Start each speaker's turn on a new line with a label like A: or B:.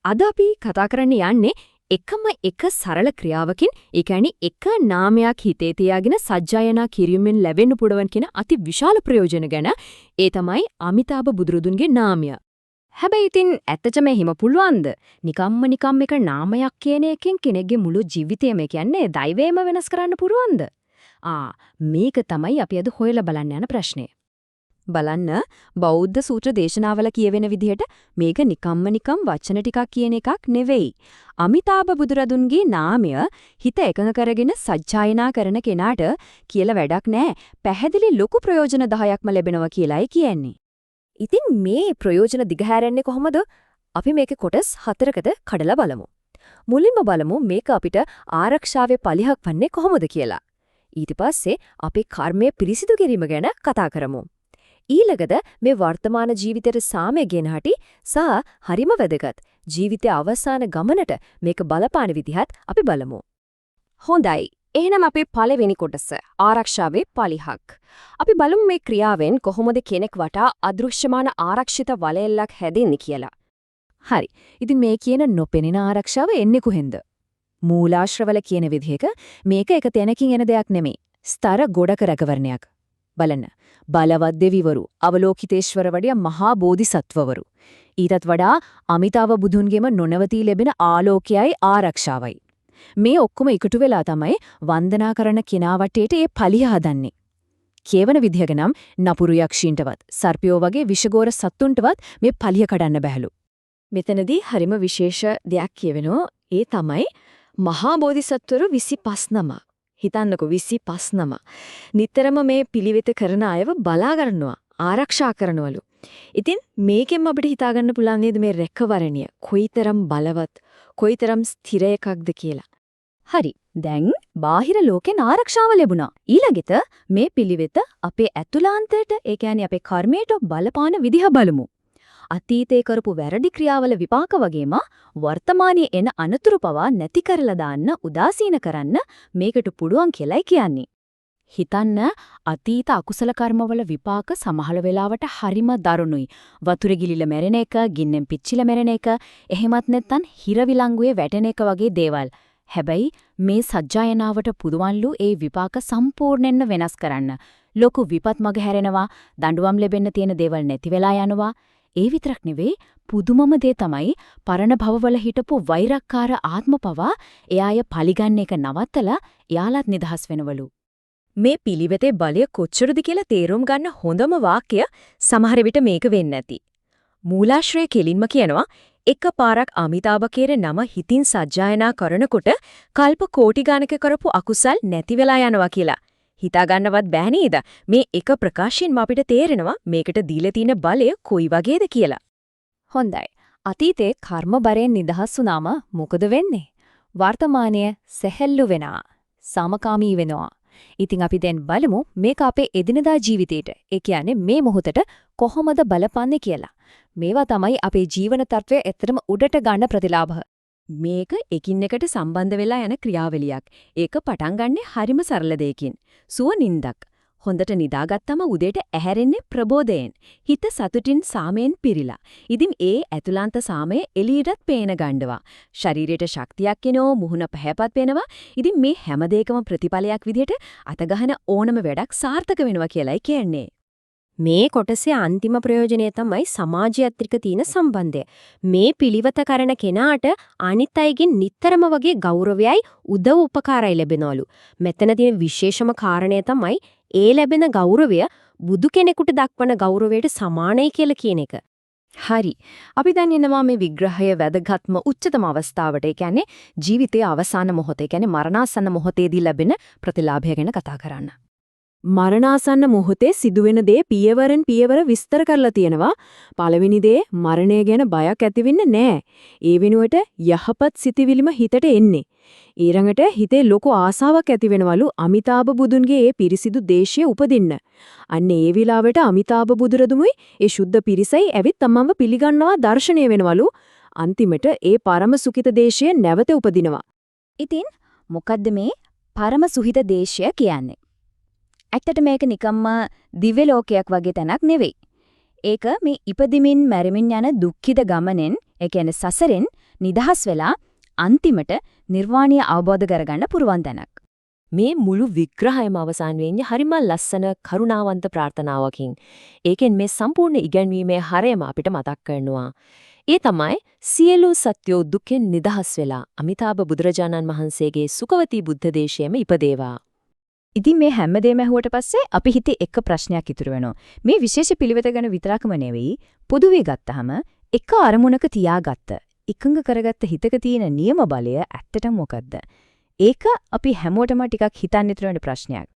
A: අද අපි කතා කරන්න යන්නේ එකම එක සරල ක්‍රියාවකින්, ඒ කියන්නේ එක නාමයක් හිතේ තියාගෙන සජ්ජායනා කිරීමෙන් ලැබෙන්න පුළුවන් කියන අති විශාල ප්‍රයෝජන ගැන. ඒ තමයි අමිතාභ බුදුරදුන්ගේ නාමය. හැබැයි ඉතින් ඇත්තටම එහෙම පුළුවන්ද? නිකම්ම එක නාමයක් කියන එකෙන් කෙනෙක්ගේ මුළු ජීවිතයම කියන්නේ දෛවයම වෙනස් කරන්න පුළුවන්ද? මේක තමයි අපි අද හොයලා බලන්න යන ප්‍රශ්නේ. බලන්න, බෞද්ධ සූත්‍ර දේශනාවල කියවෙන විදිහට මේක නිකම් වචන ටිකක් කියන එකක් නෙවෙයි. අමිතාභ බුදුරදුන්ගේ නාමය හිත එකඟ කරගෙන සජ්ජායනා කරන කෙනාට කියලා වැඩක් නැහැ. පැහැදිලි ලොකු ප්‍රයෝජන 10ක්ම ලැබෙනවා කියලායි කියන්නේ. ඉතින් මේ ප්‍රයෝජන දිගහැරෙන්නේ කොහොමද? අපි මේකේ කොටස් 4කට කඩලා බලමු. මුලින්ම බලමු මේක අපිට ආරක්ෂාවේ පලිහක් වන්නේ කොහොමද කියලා. ඊට පස්සේ අපි කර්මය පිරිසිදු කිරීම ගැන කතා කරමු. ඊළඟට මේ වර්තමාන ජීවිතයේ සාමය ගැන සහ හරිම වැදගත් ජීවිතයේ අවසාන ගමනට මේක බලපාන විදිහත් අපි බලමු. හොඳයි. එහෙනම් අපේ පළවෙනි කොටස ආරක්ෂාවේ පලිහක්. අපි බලමු මේ ක්‍රියාවෙන් කොහොමද කෙනෙක් වටා අදෘශ්‍යමාන ආරක්ෂිත වලයල්ලක් හැදෙන්නේ කියලා. හරි. ඉතින් මේ කියන නොපෙනෙන ආරක්ෂාව එන්නේ කොහෙන්ද? මූලාශ්‍රවල කියන විදිහක මේක එක තැනකින් එන දෙයක් නෙමෙයි. ස්තර ගොඩක රැකවරණයක්. බලන්න. බලවත් දෙවිවරු, අවලෝකිතේශ්වර වඩිය මහා බෝධිසත්වවරු. ඊටත් වඩා අමිතාභ බුදුන්ගේම නොනවතී ලැබෙන ආලෝකයයි ආරක්ෂාවයි. මේ ඔක්කොම එකතු වෙලා තමයි වන්දනා කරන කෙනා වටේට මේ පලිය හදන්නේ. කියවන විදිහක නම් නපුරු යක්ෂීන්ටවත්, සර්පයෝ වගේ විෂගෝර සත්තුන්ටවත් මේ පලිය කඩන්න බැහැලු. මෙතනදී හරිම විශේෂ දෙයක් කියවෙනවා. ඒ තමයි මහා බෝධිසත්වරු 25 නම. හිතන්නකෝ 25 නම. නිතරම මේ පිළිවෙත කරන අයව බලා ගන්නවා, ආරක්ෂා කරනවලු. ඉතින් මේකෙන් අපිට හිතා ගන්න පුළුවන් නේද මේ රැකවරණිය කොයිතරම් බලවත්, කොයිතරම් ස්ථිර එකක්ද කියලා. හරි. දැන් බාහිර ලෝකෙන් ආරක්ෂාව ලැබුණා. ඊළඟට මේ පිළිවෙත අපේ ඇතුළාන්තයට, ඒ කියන්නේ අපේ කර්මයට බලපාන විදිහ බලමු. අතීතේ කරපු වැරදි ක්‍රියාවල විපාක වගේම වර්තමානයේ එන අනතුරු පවා නැති කරලා දාන්න, උදාසීන කරන්න මේකට පුළුවන් කියලායි කියන්නේ. හිතන්න, අතීත අකුසල කර්මවල විපාක සමහර වෙලාවට හරිම දරුණුයි. වතුරේ ගිලිලා මැරෙන එක, ගින්නෙන් පිච්චිලා මැරෙන එක, එහෙමත් නැත්නම් හිර විලංගුවේ වැටෙන එක වගේ දේවල්. හැබැයි මේ සජ්ජායනාවට පුදුමන්ලු ඒ විපාක සම්පූර්ණයෙන්ම වෙනස් කරන්න. ලොකු විපත් මග හැරෙනවා, දඬුවම් ලැබෙන්න තියෙන දේවල් නැති වෙලා යනවා. ඒ විතරක් නෙවෙයි, පුදුමම දේ තමයි පරණ භවවල හිටපු වෛරක්කාර ආත්ම පවා එයාය පලිගන්න එක නවත්තලා එයාලත් නිදහස් වෙනවලු. මේ පිළිවෙතේ බලය කොච්චරද කියලා තේරුම් ගන්න හොඳම වාක්‍ය සමහර විට මේක වෙන්නේ නැති. මූලාශ්‍රය කෙලින්ම කියනවා එක පාරක් අමිතාභ කියන නම හිතින් සජ්ජායනා කරනකොට කල්ප කෝටි ගණක කරපු අකුසල් නැති වෙලා යනවා කියලා. හිතා ගන්නවත් බෑ නේද? මේ එක ප්‍රකාශයෙන්ම අපිට තේරෙනවා මේකට දීලා තියෙන බලය කොයි වගේද කියලා. හොඳයි. අතීතේ කර්ම බරෙන් නිදහස් වුණාම මොකද වෙන්නේ? වර්තමානයේ සැහැල්ලු වෙනවා, සමකාමී වෙනවා. ඉතින් අපි දැන් බලමු මේක අපේ එදිනදා ජීවිතේට, ඒ කියන්නේ මේ මොහොතට කොහොමද බලපන්නේ කියලා. මේවා තමයි අපේ ජීවන තත්ත්වය ඇත්තටම උඩට ගන්න ප්‍රතිලාභ. මේක එකින් එකට සම්බන්ධ වෙලා යන ක්‍රියාවලියක්. ඒක පටන් ගන්නෙ හරිම සරල දෙයකින්. සුව නිින්දක්. හොඳට නිදාගත්තම උදේට ඇහැරෙන්නේ ප්‍රබෝධයෙන්. හිත සතුටින් සාමයෙන් පිරීලා. ඉතින් ඒ ඇතුළාන්ත සාමය එළියටත් පේන ගන්නවා. ශරීරයට ශක්තියක් එනවා, මුහුණ පැහැපත් වෙනවා. ඉතින් මේ හැම දෙයකම ප්‍රතිඵලයක් විදිහට අතගහන ඕනම වැඩක් සාර්ථක වෙනවා කියලායි කියන්නේ. මේ කොටසේ අන්තිම ප්‍රයෝජනය තමයි සමාජයත් එක්ක තියෙන සම්බන්ධය. මේ පිළිවෙත කරන කෙනාට අනිත් අයගෙන් නිතරම වගේ ගෞරවයයි උදව් උපකාරයි ලැබෙනවලු. මෙතන තියෙන විශේෂම කාරණය තමයි ඒ ලැබෙන ගෞරවය බුදු කෙනෙකුට දක්වන ගෞරවයට සමානයි කියලා කියන එක. හරි. අපි දැන් එනවා මේ විග්‍රහය වැදගත්ම උච්චතම අවස්ථාවට. ඒ කියන්නේ ජීවිතයේ අවසාන මොහොතේ, කියන්නේ මරණාසන්න මොහොතේදී ලැබෙන ප්‍රතිලාභය ගැන කතා කරන්න. මරණාසන්න මොහොතේ සිදුවෙන දේ පියවරෙන් පියවර විස්තර කරලා තියෙනවා. පළවෙනි දේ මරණය ගැන බයක් ඇති වෙන්නේ නැහැ. ඒ වෙනුවට යහපත් සිතිවිලිම හිතට එන්නේ. ඊළඟට හිතේ ලොකු ආසාවක් ඇති වෙනවලු අමිතාභ බුදුන්ගේ ඒ පිරිසිදු දේශය උපදින්න. අන්න ඒ විලාවට අමිතාභ බුදුරදුමුයි ඒ සුද්ධ පිරිසයි ඇවිත් තමන්ව පිළිගන්නවා දර්ශනය වෙනවලු. අන්තිමට ඒ පරම සුඛිත දේශය නැවත උපදිනවා. ඉතින් මොකද්ද මේ පරම සුඛිත දේශය කියන්නේ? ඇත්තට මේක නිකම්ම දිව්‍ය ලෝකයක් වගේ තැනක් නෙවෙයි. ඒක මේ ඉපදිමින් මැරෙමින් යන දුක්ඛිත ගමනෙන්, ඒ කියන්නේ සසරෙන්
B: නිදහස් වෙලා අන්තිමට නිර්වාණය අවබෝධ කරගන්න පුරුවන් තැනක්.
A: මේ මුළු විග්‍රහයම අවසන් වෙන්නේ හරිම ලස්සන කරුණාවන්ත ප්‍රාර්ථනාවකින්. ඒකෙන් මේ සම්පූර්ණ ඉගැන්වීමේ හරයම අපිට මතක් කරනවා. ඒ තමයි සියලු සත්‍යෝ දුකෙන් නිදහස් වෙලා අමිතාභ බුදුරජාණන් වහන්සේගේ සුඛවතී බුද්ධ දේශයේම ඉපදේවා.
B: ඉතින් මේ හැමදේම ඇහුවට පස්සේ අපි හිතේ එක ප්‍රශ්නයක් ඉතුරු වෙනවා. මේ විශේෂ පිළිවෙත ගැන විතරක්ම නෙවෙයි, පොදුවේ ගත්තහම එක අරමුණක තියාගත්ත, එකඟ කරගත්ත හිතක තියෙන නියම බලය ඇත්තටම මොකද්ද? ඒක අපි හැමෝටම ටිකක් හිතන්න ඉතුරු වෙන ප්‍රශ්නයක්.